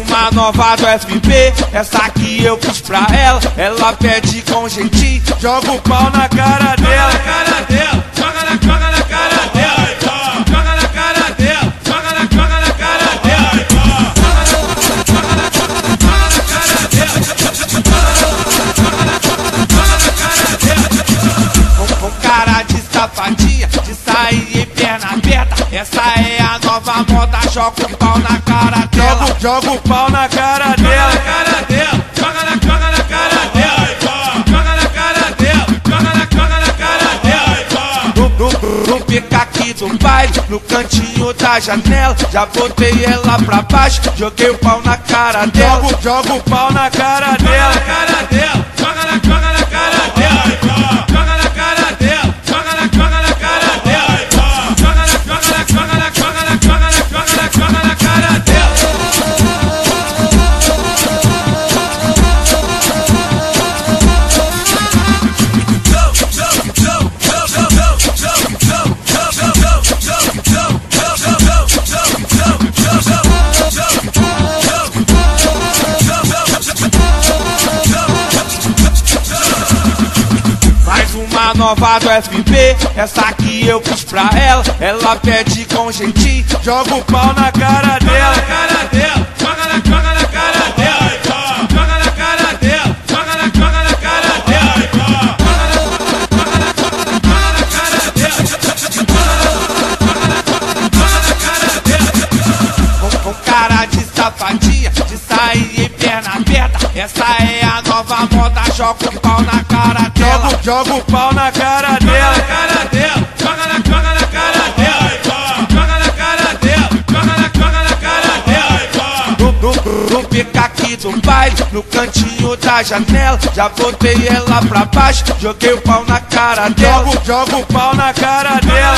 Uma nova do FB, essa aqui eu fiz pra ela. Ela pede com jeitinho, joga o pau na cara dela. Joga na cara dela, joga na cara dela, joga na cara dela, joga na cara dela. Com cara de safadinha, de sair em perna aberta. Essa é a nova moda, joga o pau na cara dela. Joga o pau na cara dela, joga na cara dela, joga na cara dela, joga na cara dela. No pica aqui do baile, no cantinho da janela, já botei ela pra baixo, joguei o pau na cara dela. Joga o pau na cara dela, joga na cara dela, joga na cara dela, joga na cara dela, joga na cara dela. Uma nova do FB, essa aqui eu fiz pra ela. Ela pede com jeitinho, joga o pau na cara dela. Joga na cara dela, joga na cara dela, joga na cara dela, com cara de safadinha, de sair em perna aberta. Essa é a nova moda, joga o pau na cara dela. Joga o pau na cara dela, joga na cara dela, joga na cara dela, joga na cara dela. No pica aqui do baile, no cantinho da janela, já botei ela pra baixo, joguei o pau na cara dela. Joga o pau na cara dela,